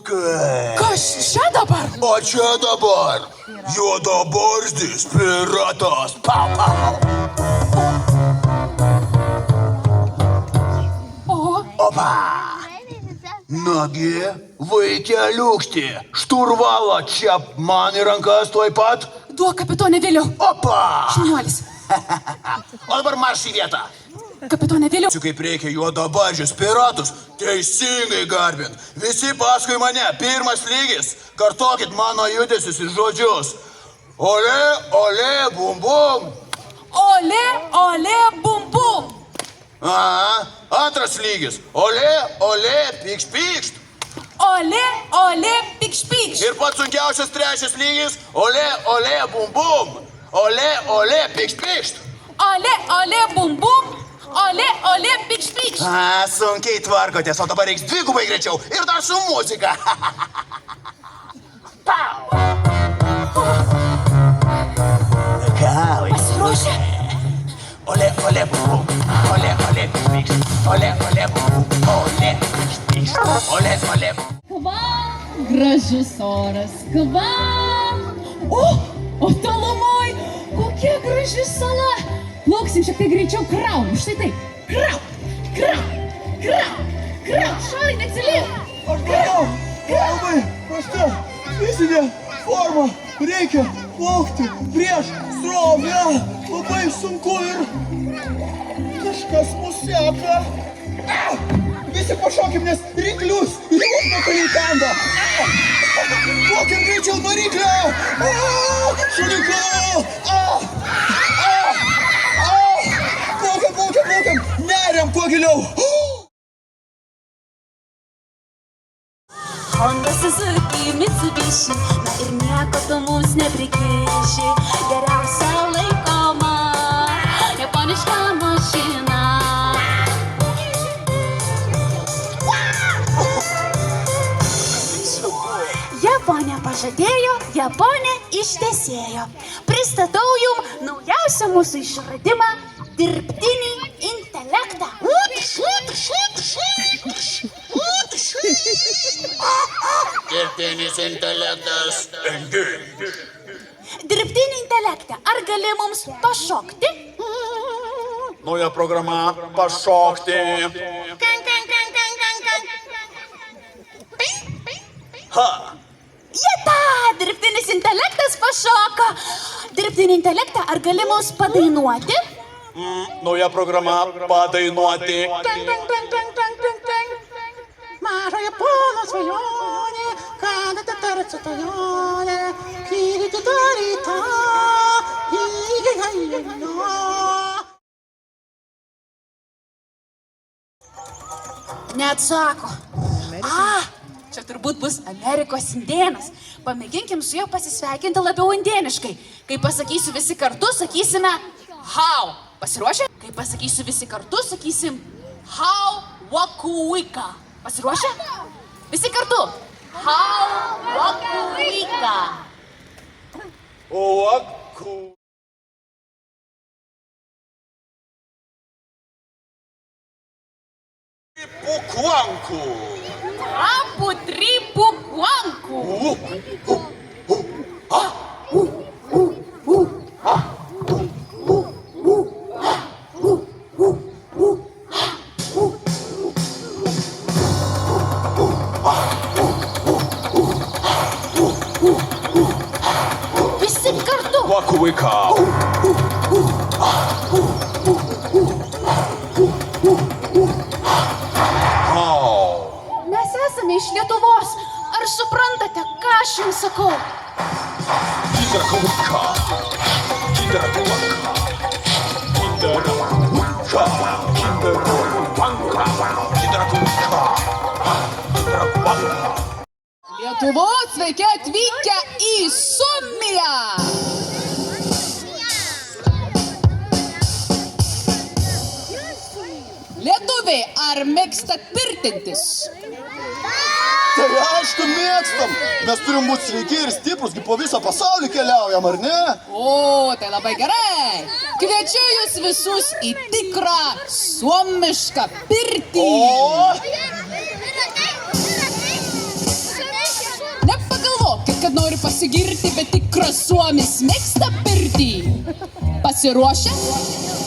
Kas čia dabar? O čia dabar juodabarzdis piratas. Pau, pau. O, Opa. Nagi, vaikeliukšti, šturvalą čia man į rankas tuoj pat. duok kapitone Viliau. Opa. Šniuolis. O dabar marš į vietą. Kapitone Viliau. Kaip reikia juodabardžius piratus teisingai garbint. Visi paskui mane, pirmas lygis. Kartokit mano judesius ir žodžius. Ole, ole, bum, bum. Ole, ole, bum, bum. Aha, antras lygis. Ole, ole, pykšt, pykšt. Ole, ole, pikš, pikš. Ir pats sunkiausias trečias lygis. Ole, ole, bum, bum. Ole, ole, pykšt, pykšt. Ole, ole, bum, bum. Ole, ole, pikš, pikš. A, sunkiai tvarkotės, o dabar reiks dvigubai greičiau ir dar su muzika. Pau. Pasiruošę? Ole, ole, bum, ole, ole, pykšt, ole, ole, bum, ole, pykšt, ole, ole. Kvam, gražus oras, kvam. O tolumoj, kokia graži sala. Plauksim šiek tiek greičiau, kraum, štai taip. Kraum, kraum, kraum, kraum, šarai, neatsiliek. Aš darau, labai prasta fizinė forma, reikia plaukti prieš srovę, labai sunku ir kažkas mus seka. Visi pašokim, nes ryklius į užpakalį kanda. Plaukiam greičiau nuo ryklio. Šuniuku. Plaukiam, neriam kuo giliau. Honda, Suzuki, Mitsubishi, na ir nieko tu mums neprikiši. Geriausia laikoma japoniška mašina. Japonė pažadėjo, Japonė ištesėjo. Pristatau jum naujausią mūsų išradimą – dirbtinį intelektą. Dirbtinis intelektas. Dirbtinį intelektą, ar gali mums pašokti? Nauja programa pašokti. Ha! Jeta! Dirbtinis intelektas pašoko. Dirbtinį intelektą, ar gali mums padainuoti? Nauja programa padainuoti. Mažoje pono svajonė, kada te tarsi tajonė, kyryti daryta, Neatsako. Čia turbūt bus Amerikos indėnas. Pamėginkim su juo pasisveikinti labiau indėniškai. Kai pasakysiu visi kartu, sakysime how. Pasiruošę? Kai pasakysiu visi kartu, sakysim how wakuika. Pasiruošę? Visi kartu. How wakuika. Waku. Pukvanku. Trapu tripu kuanku. Visi kartu. Wakuika. Mes esame iš Lietuvos. Ar suprantate, ką aš jums sakau? Kidrakuika. Kidrakuika. Kidrakuika. Kidrakuika. Kidrakuika. Lietuvos, sveiki atvykę į Suomiją. Lietuviai, ar mėgstat pirtintis? Tai aišku mėgstam. Mes turim būti sveiki ir stiprus, kaip po visą pasaulį keliaujam, ar ne? O, tai labai gerai. Kviečiu jūs visus į tikrą suomišką pirtį. O! kad nori pasigirti, bet tikras suomis mėgsta pirtį. Pasiruošę?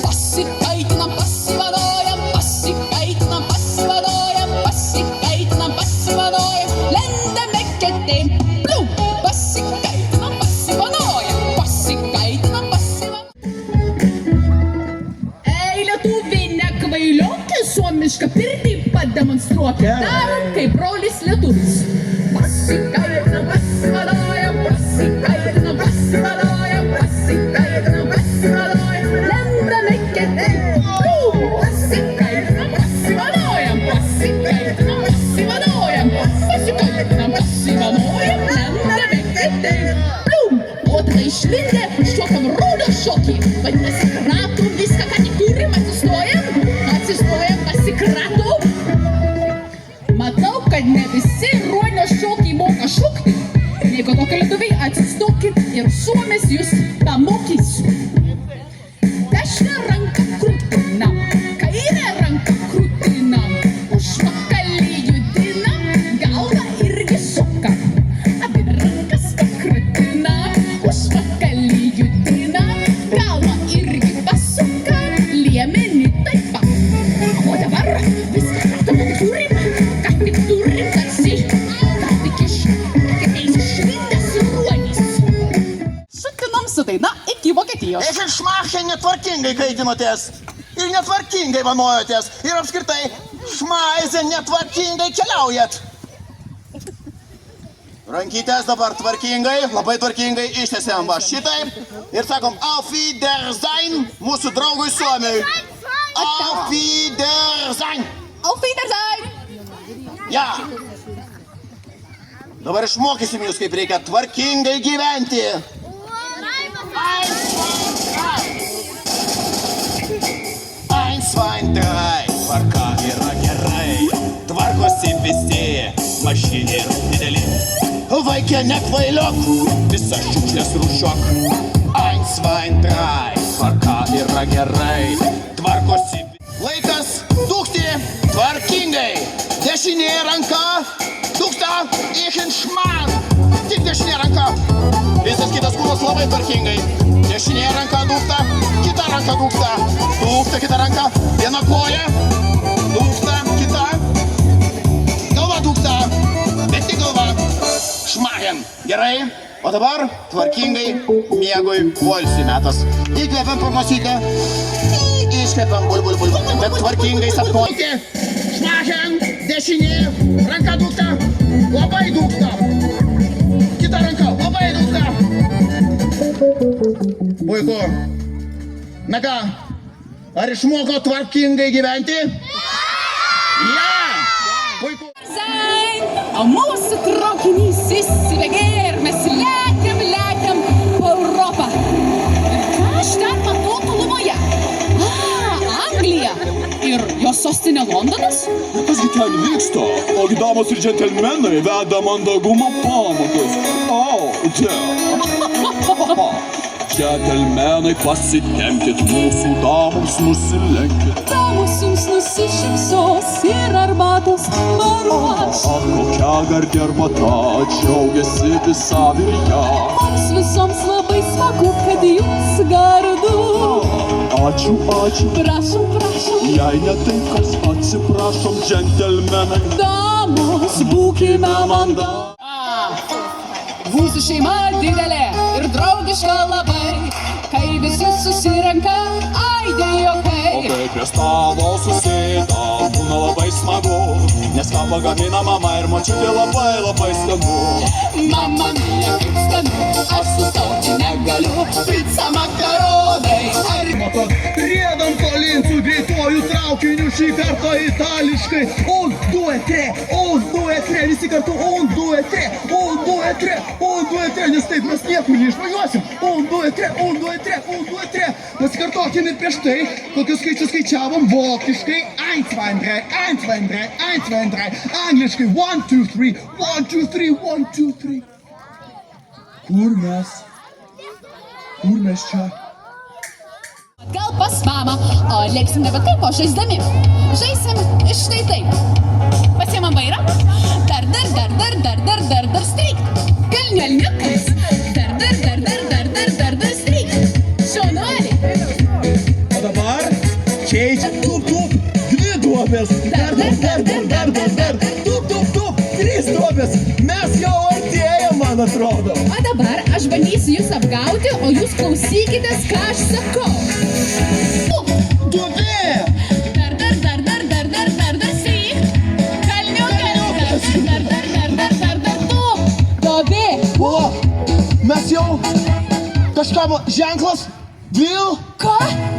Pasikaitinam, pasivadojam, pasikaitinam, pasivadojam, pasikaitinam, pasivadojam, lendame kėdėm, plium, pasikaitinam, pasivadojam, pasikaitinam, pasivadojam. Ei, lietuviai, nekvailiokit, suomišką pirtį pademonstruokit. Darom kaip brolis lietuvis. Pasikaitinam, pasivadojam, pasikaitinam, pasivadojam, pasikaitinam, pasivadojam, lendame kėdėm, plium, pasikaitinam, pasivadojam, pasikaitinam, pasivadojam, pasikaitinam, pasivadojam, lendame kėdėm, plium. O tada išlindę šokam raudo šokį. Vadinasi, kratom viską, ką tik turim, atsistojam, pasikratom. Matau, kad ne visi ruonio šokiai moka šokti. Jeigu tokia lietuviai, atsistokit ir suomis jūs pamokysiu. Dešinę ranką krūtinam, kairę ranką krūtinam, užpakalį judinam, galvą irgi šokam. Abi rankas pakrutinam, užpakalį judinam, galvą irgi pasukam, liemenį taip pat. O dabar viską ką tik turim, tarsi, ką tik išlindęs ruonis. Šutinom su daina iki Vokietijos. Eik ir šmachė netvarkingai kaitinotės. Ir netvarkingai vanojotės. Ir apskritai, šmaizė netvarkingai keliaujat. Rankytės dabar tvarkingai, labai tvarkingai ištiesiam va šitai. Ir sakom, auf Wiedersehen mūsų draugui Suomiui. Auf Wiedersehen. Auf Wiedersehen! Ja. Dabar išmokysim jūs, kaip reikia tvarkingai gyventi. Eins, zwei, drei, tvarka yra gerai. Tvarkosi visi, mažini ir dideli. Vaikė nekvailiok, visas šiukšlės rūšiuok. Eins, zwei, drei, tvarka yra gerai. Tvarkosi. Laikas dūkti tvarkingai. Dešinė ranka dūksta iešint šman. Tik dešinė ranka. Visas kitas kūnas labai tvarkingai. Dešinė ranka dūksta, kita ranka dūksta. Dūksta kita ranka, viena koja. Dūksta kita. Galva dūksta, bet tik galva. Šmagiam. Gerai. O dabar tvarkingai miegui poilsiui metas. Įkvepiam prognosytę. Iškvepiam bul. Bet tvarkingai sapnuoti. Šmagiam. Dešinė ranka dūksta. Labai dūksta. Kita ranka labai dūksta. Puiku. Na ką, ar išmoko tvarkingai gyventi? Ja! Puiku. O mūsų traukinys įsivegė ir mes lekiam po Europą. Ir ką aš ten matau tolumoje? Anglija. Ir jos sostinė Londonas? Kasgi ten vyksta? Ogi damos ir džentelmenai veda mandagumo pamatus. O, džentelmenai, pasitempkit, mūsų damoms nusilenkit. Damos jums nusišypsos ir arbatos paruoš. Kokia gardi arbata, džiaugiasi visa vilja. Mums visoms labai smagu, kad jums gardu. Ačiū. Prašom. Jei ne tai, kas atsiprašom, džentelmenai. Damos, būkime mandagus. Mūsų šeima didelė ir draugiška labai. Kai visi susirenka, aidė jokai. O kai prie stalo susėda, būna labai smagu. Nes ką pagamina mama ir močiutė labai skanu. Mama mia, kaip skanu, aš sustoti negaliu. Pica, makaronai. Riedam tolyn su greituoju traukiniu šį kartą itališkai. Un, du, tre, visi kartu. Un, du, tre, nes taip mes niekur neišvažiuosim. Un, du, tre. Pasikartokim ir prieš tai, kokius skaičius skaičiavom vokiškai. 1, 2, 3. Angliškai 1, 2, 3. Kur mes čia? Gal pas mamą, o lėksim nebe kaip, o žaisdami. Žaisim štai taip. Pasiemam vairą, dar strykt. Kalnių elniuk, Tup, tup, 2 duobės. Dar. Tup, 3 duobės. Mes jau artėjame, man atrodo. O dabar aš bandysiu jūs apgauti, o jūs klausykitės, ką aš sakau. Duobė. Dar, syk. Kalniukas. Dar, duobė. O, mes jau kažkam ženklas. Vil. Ką?